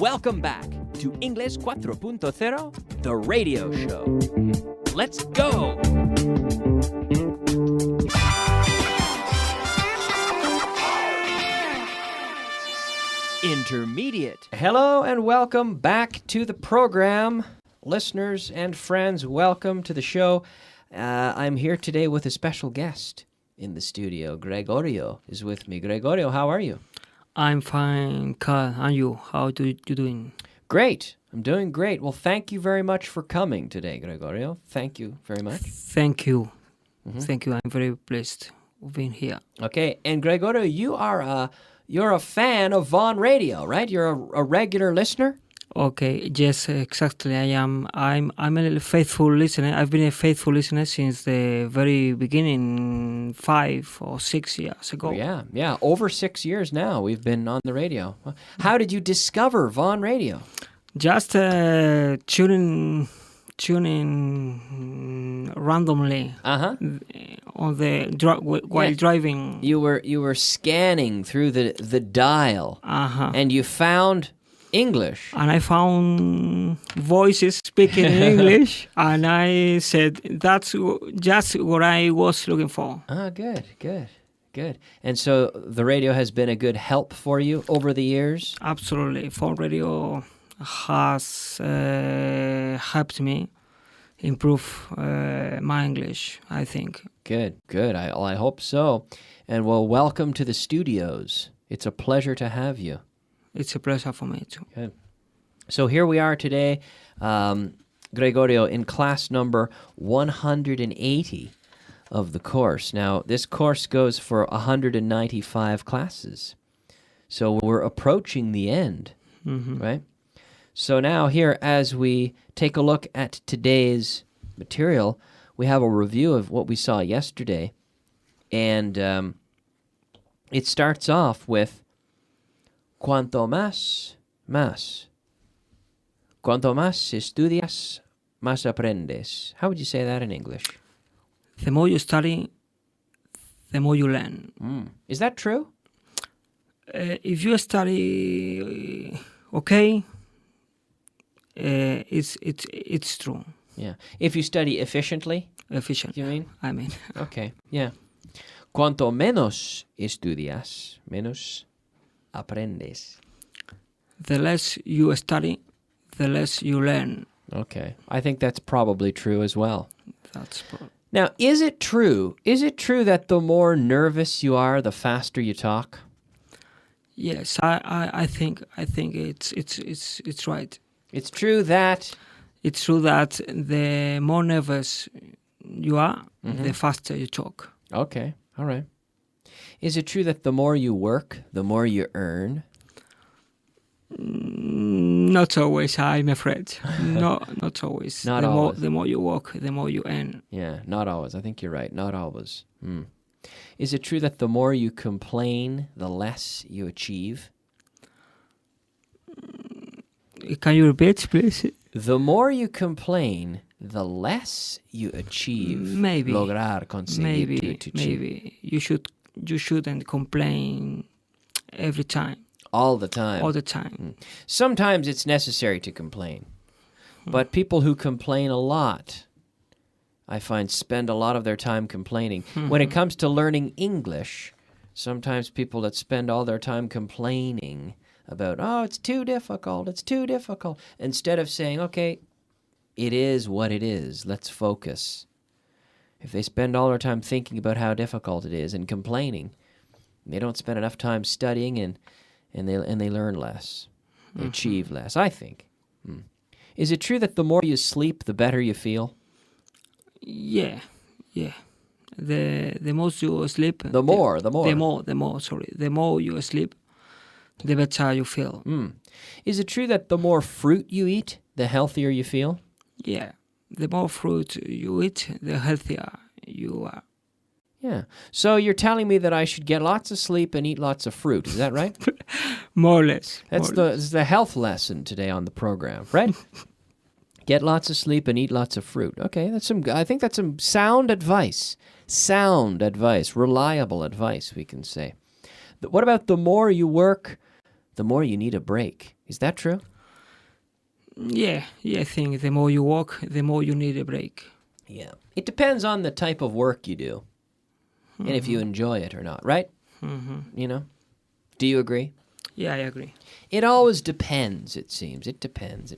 Welcome back to English 4.0, the radio show. Let's go! Intermediate. Hello and welcome back to the program. Listeners and friends, welcome to the show. I'm here today with a special guest in the studio. Gregorio is with me. Gregorio, how are you? I'm fine, Carl. And you? How you doing? Great. I'm doing great. Well, thank you very much for coming today, Gregorio. Thank you very much. Thank you. Thank you. I'm very pleased of being here. Okay. And Gregorio, you're a fan of Vaughan Radio, right? You're a regular listener? Okay. Yes, exactly. I am. I'm a faithful listener. I've been a faithful listener since the very beginning, 5 or 6 years ago. Yeah. Over 6 years now we've been on the radio. How did you discover Vaughan Radio? Just tuning randomly on while driving. You were scanning through the dial, and you found English. And I found voices speaking in English, and I said, that's just what I was looking for. Good. And so the radio has been a good help for you over the years? Absolutely. Phone radio has helped me improve my English, I think. Good. I hope so. And well, welcome to the studios. It's a pleasure to have you. It's a pleasure for me too. Good. So here we are today, Gregorio, in class number 180 of the course. Now, this course goes for 195 classes. So we're approaching the end, right? So now here, as we take a look at today's material, we have a review of what we saw yesterday. And it starts off with Cuanto más. Cuanto más estudias, más aprendes. How would you say that in English? The more you study, the more you learn. Is that true? If you study okay, it's true. Yeah. If you study efficiently? Efficiently. You mean? I mean. Okay, yeah. Cuanto menos estudias, menos aprendes. The less you study, the less you learn. Okay. I think that's probably true as well. That's Now, is it true that the more nervous you are, the faster you talk? Yes, I think it's right. It's true that the more nervous you are, the faster you talk. Okay. All right. Is it true that the more you work, the more you earn? Not always, I'm afraid. Not always. Not always. The more you work, the more you earn. Yeah, not always. I think you're right. Not always. Is it true that the more you complain, the less you achieve? Can you repeat, please? The more you complain, the less you achieve. Maybe. Lograr, conseguir. Maybe. You shouldn't complain every time. All the time. All the time. Sometimes it's necessary to complain. But people who complain a lot, I find, spend a lot of their time complaining. When it comes to learning English, sometimes people that spend all their time complaining about, it's too difficult, instead of saying, okay, it is what it is, let's focus. If they spend all their time thinking about how difficult it is and complaining, they don't spend enough time studying and they learn less. They achieve less, I think. Is it true that the more you sleep, the better you feel? Yeah. The more you sleep, the more you sleep, the better you feel. Is it true that the more fruit you eat, the healthier you feel? Yeah. The more fruit you eat, the healthier you are. Yeah. So you're telling me that I should get lots of sleep and eat lots of fruit. Is that right? More or less. That's the health lesson today on the program, right? Get lots of sleep and eat lots of fruit. Okay, I think that's some sound advice. Sound advice, reliable advice, we can say. What about the more you work, the more you need a break? Is that true? Yeah, I think the more you walk, the more you need a break. Yeah. It depends on the type of work you do and if you enjoy it or not, right? You know? Do you agree? Yeah, I agree. It always depends, it seems. It depends.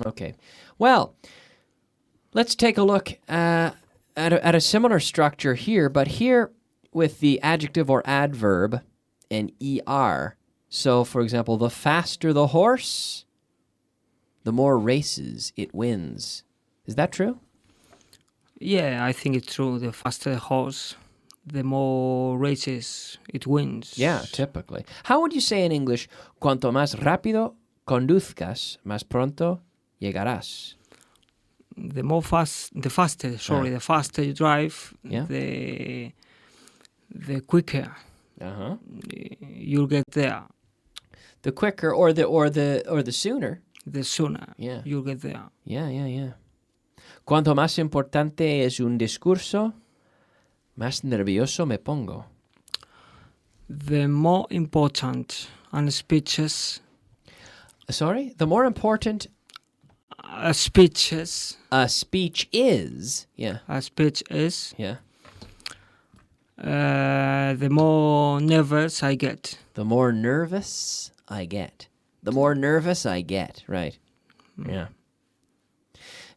Okay. Well, let's take a look at a similar structure here, but here with the adjective or adverb and er. So, for example, the faster the horse, the more races it wins. Is that true? Yeah, I think it's true. The faster the horse, the more races it wins. Yeah, typically. How would you say in English, cuanto más rápido conduzcas, más pronto llegarás? The faster you drive, Yeah. the quicker Uh-huh. you'll get there. The quicker or the sooner. The sooner Yeah. you'll get there. Yeah. Cuanto más importante es un discurso, más nervioso me pongo. The more important and speeches, Sorry? The more important speeches, a speech is, a speech is, yeah, the more nervous I get. the more nervous I get. The more nervous I get, right. Yeah.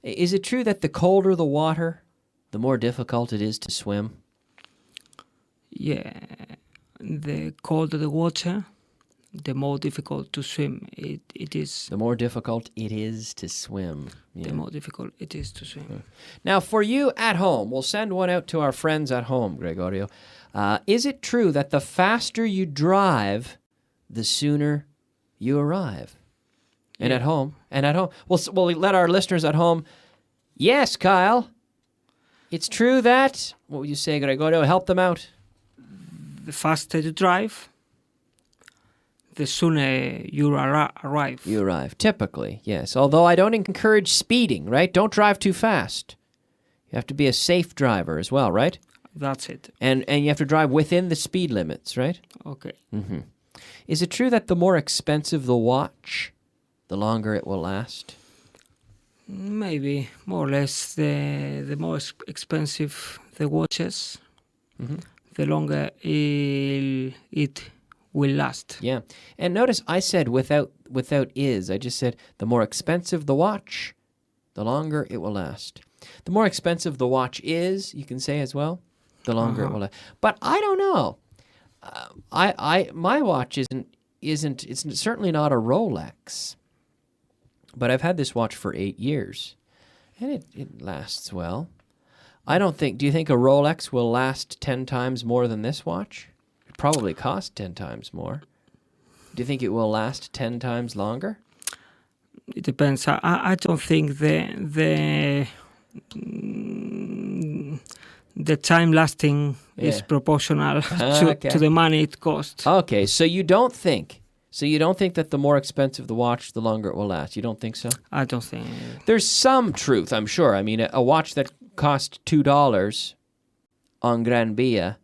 Is it true that the colder the water, the more difficult it is to swim? Yeah, the colder the water, the more difficult to swim it is. The more difficult it is to swim. Yeah. The more difficult it is to swim. Now, for you at home, we'll send one out to our friends at home, Gregorio. Is it true that the faster you drive, the sooner you arrive? And at home, we'll let our listeners at home. Yes, Kyle. It's true that. What would you say, Gregorio? Help them out. The faster you drive, the sooner you arrive. You arrive, typically, yes. Although I don't encourage speeding, right? Don't drive too fast. You have to be a safe driver as well, right? That's it. And you have to drive within the speed limits, right? Okay. Mm-hmm. Is it true that the more expensive the watch, the longer it will last? Maybe more or less. The more expensive the watches, the longer it will last. Yeah. And notice I said without is. I just said the more expensive the watch, the longer it will last. The more expensive the watch is, you can say as well, the longer it will last. But I don't know. My watch isn't. It's certainly not a Rolex. But I've had this watch for 8 years, and it lasts well. I don't think. Do you think a Rolex will last 10 times more than this watch? It probably costs 10 times more. Do you think it will last 10 times longer? It depends. I don't think the time lasting is proportional to the money it costs. Okay, so you don't think that the more expensive the watch, the longer it will last. You don't think so? I don't think. There's some truth, I'm sure. I mean, a watch that cost $2 on Gran Via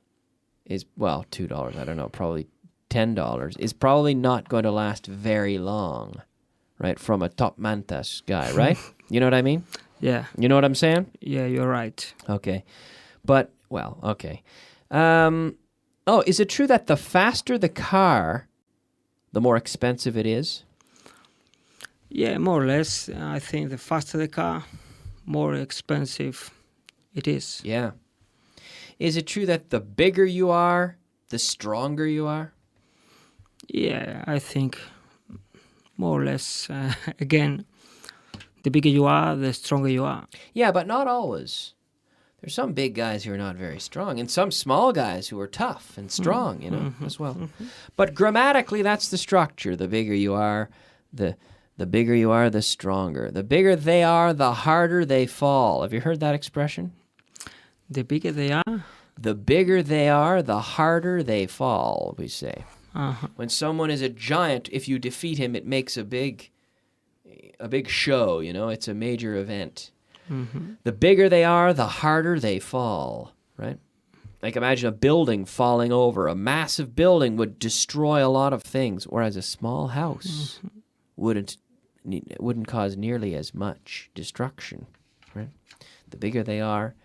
is, well, $2, I don't know, probably $10, is probably not going to last very long, right, from a top mantas guy, right? You know what I mean? Yeah. You know what I'm saying? Yeah, you're right. Okay. But, well, okay. Is it true that the faster the car, the more expensive it is? Yeah, more or less. I think the faster the car, more expensive it is. Yeah. Is it true that the bigger you are, the stronger you are? Yeah, I think more or less. Again, the bigger you are, the stronger you are. Yeah, but not always. There's some big guys who are not very strong, and some small guys who are tough and strong, as well. But grammatically, that's the structure. The bigger you are, the bigger you are, the stronger. The bigger they are, the harder they fall. Have you heard that expression? The bigger they are? The bigger they are, the harder they fall, we say. When someone is a giant, if you defeat him, it makes a big show, It's a major event. The bigger they are, the harder they fall, right? Like imagine a building falling over. A massive building would destroy a lot of things, whereas a small house wouldn't wouldn't cause nearly as much destruction, right? The bigger they are,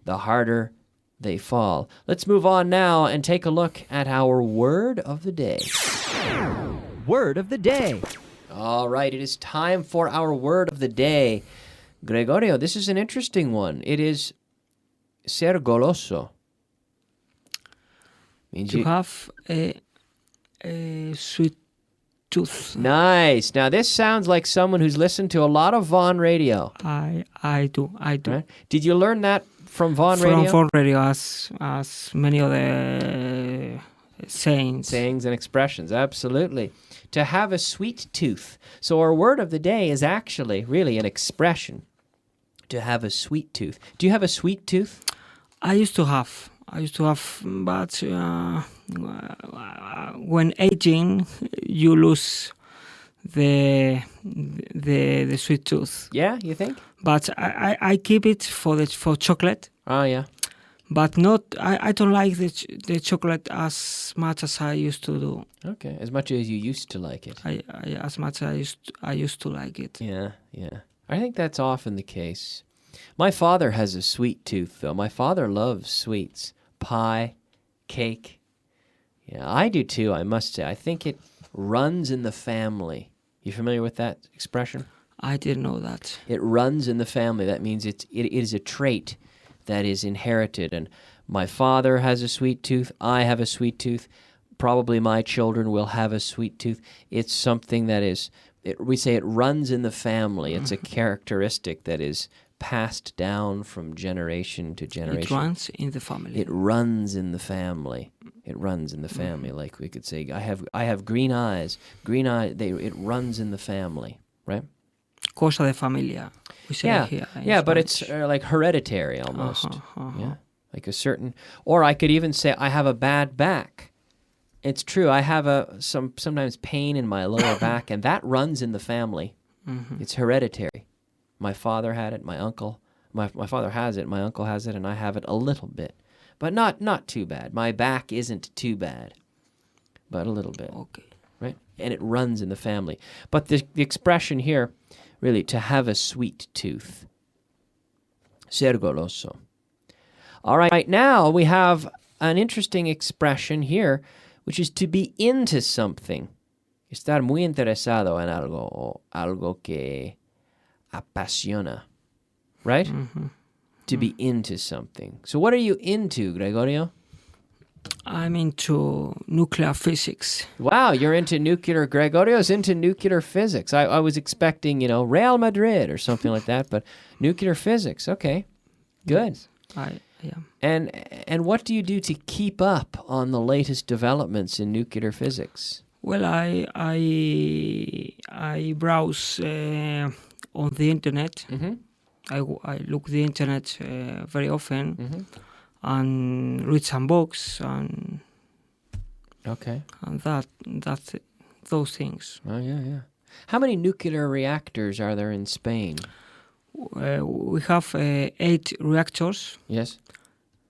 the harder they fall. Let's move on now and take a look at our word of the day. Word of the day. All right, it is time for our word of the day. Gregorio, this is an interesting one. It is ser goloso. Means To have a sweet tooth. Nice. Now, this sounds like someone who's listened to a lot of Vaughan radio. I do. Right? Did you learn that from Vaughan From radio? Vaughan radio, as many other sayings. Sayings and expressions, absolutely. To have a sweet tooth. So our word of the day is actually really an expression. To have a sweet tooth. Do you have a sweet tooth? I used to have, but when aging, you lose the sweet tooth. Yeah, you think? But I keep it for chocolate. Oh, yeah. But not. I don't like the chocolate as much as I used to do. Okay, as much as you used to like it. As much as I used to like it. Yeah. I think that's often the case. My father has a sweet tooth, though. My father loves sweets. Pie, cake. Yeah, I do too, I must say. I think it runs in the family. You familiar with that expression? I didn't know that. It runs in the family. That means it is a trait that is inherited. And my father has a sweet tooth. I have a sweet tooth. Probably my children will have a sweet tooth. It's something that is, we say it runs in the family. It's a characteristic that is passed down from generation to generation. It runs in the family. It runs in the family. It runs in the family. Like we could say, I have green eyes. Green eye. It runs in the family, right? Cosa de familia. We say here. Yeah, but it's like hereditary almost. Yeah, like a certain. Or I could even say I have a bad back. It's true. I have sometimes pain in my lower back, and that runs in the family. Mm-hmm. It's hereditary. My father had it. My uncle. My father has it. My uncle has it, and I have it a little bit, but not too bad. My back isn't too bad, but a little bit. Okay. Right, and it runs in the family. But the expression here. Really, to have a sweet tooth. Ser goloso. All right, now we have an interesting expression here, which is to be into something. Estar muy interesado en algo, o algo que apasiona. Right? Mm-hmm. To be into something. So what are you into, Gregorio? I'm into nuclear physics. Wow, you're into nuclear. Gregorio's into nuclear physics. I was expecting, Real Madrid or something like that, but nuclear physics. Okay, good. Yes, And what do you do to keep up on the latest developments in nuclear physics? Well, I browse on the internet. Mm-hmm. I look the internet very often. Mm-hmm. And read some books and that's those things. Oh yeah. How many nuclear reactors are there in Spain? We have 8 reactors. Yes.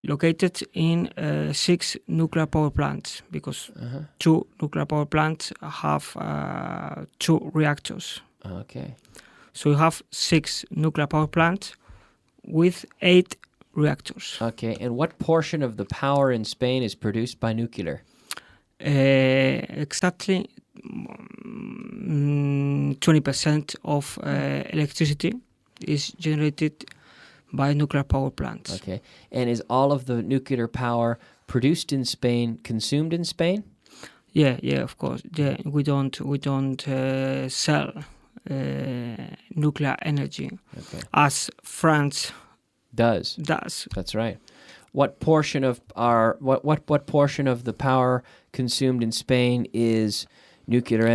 Located in 6 nuclear power plants because 2 nuclear power plants have 2 reactors. Okay. So we have 6 nuclear power plants with 8 reactors. Okay, and what portion of the power in Spain is produced by nuclear? Exactly 20% of electricity is generated by nuclear power plants. Okay, and is all of the nuclear power produced in Spain consumed in Spain? Yeah, of course. Yeah, we don't sell nuclear energy as France does. That's right. What portion of what portion of the power consumed in Spain is nuclear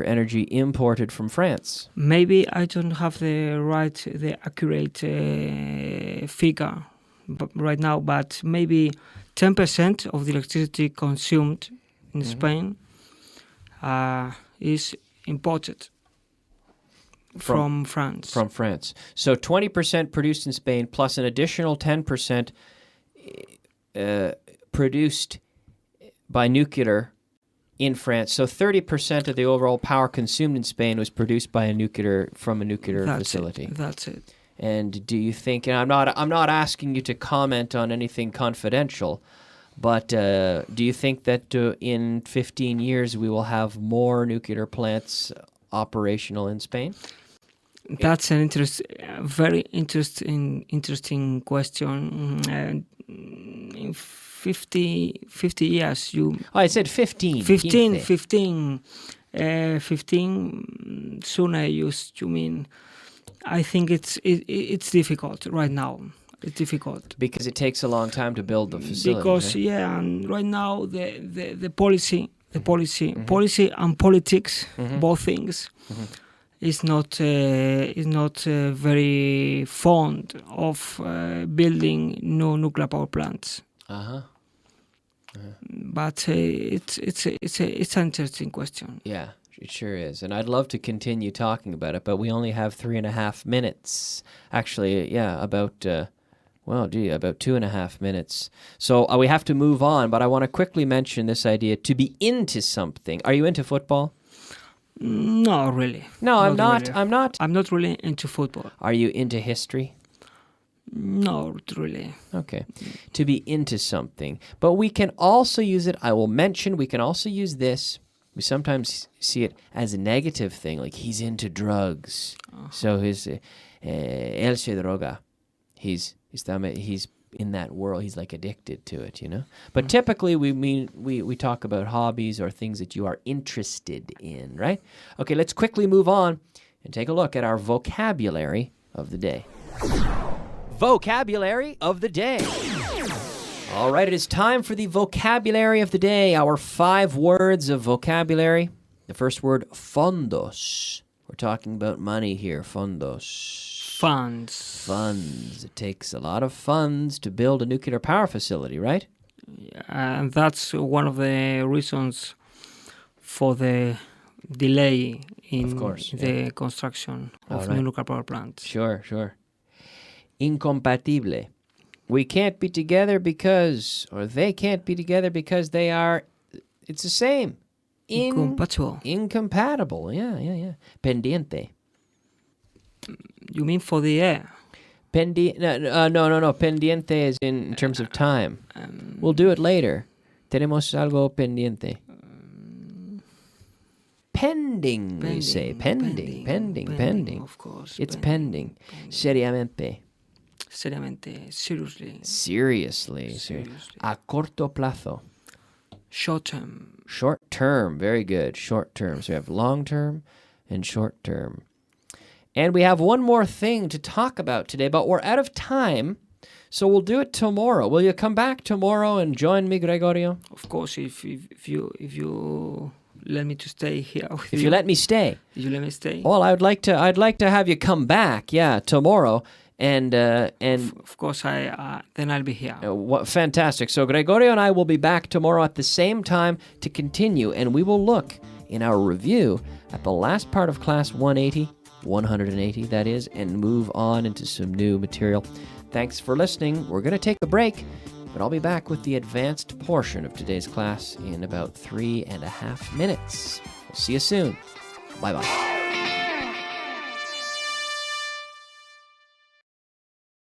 energy imported from France? Maybe I don't have the accurate figure right now, but maybe 10% of the electricity consumed in Spain is imported. From France. From France. So 20% produced in Spain plus an additional 10% produced by nuclear In France. So 30% of the overall power consumed in Spain was produced by a nuclear facility. That's it. And do you think, and I'm not asking you to comment on anything confidential, but do you think that in 15 years we will have more nuclear plants operational in Spain? That's an very interesting question. In 50 years, I said 15. 15 sooner you mean. I think it's difficult right now. It's difficult because it takes a long time to build the facility. Because right? And right now the policy and politics, both things, is not very fond of building new nuclear power plants. But it's an interesting question. Yeah, it sure is. And I'd love to continue talking about it, but we only have 3.5 minutes. Actually, yeah, about 2.5 minutes. So we have to move on, but I want to quickly mention this idea to be into something. Are you into football? No, really. No, I'm not. Really. I'm not. I'm not really into football. Are you into history? No, not really. Okay. To be into something. But we can also use it, I will mention, we can also use this. We sometimes see it as a negative thing, like he's into drugs. So he's él se droga. He's in that world. He's like addicted to it, you know. But typically we talk about hobbies or things that you are interested in, right? Okay, let's quickly move on and take a look at our vocabulary of the day. Vocabulary of the day. All right, it is time for the vocabulary of the day. Our 5 words of vocabulary. The first word, fondos. We're talking about money here, fondos. Funds. It takes a lot of funds to build a nuclear power facility, right? Yeah, and that's one of the reasons for the delay in the construction of new nuclear power plants. Sure. Incompatible. We can't be together because, or they can't be together because they are, it's the same. Incompatible. Yeah. Pendiente. You mean for the air? No. Pendiente is in terms of time. We'll do it later. Tenemos algo pendiente. Pending, we say. Pending. Of course. It's pending. Seriamente. Seriously. A corto plazo. Short term. Short term. Very good. Short term. So we have long term and short term. And we have one more thing to talk about today, but we're out of time, so we'll do it tomorrow. Will you come back tomorrow and join me, Gregorio? Of course, if you let me to stay here with you. If you let me stay. If you let me stay. Well, I'd like to have you come back, tomorrow, and of course then I'll be here. Fantastic. So Gregorio and I will be back tomorrow at the same time to continue, and we will look in our review at the last part of class 180, that is, and move on into some new material. Thanks for listening. We're going to take a break, but I'll be back with the advanced portion of today's class in about 3.5 minutes. We'll see you soon. Bye-bye.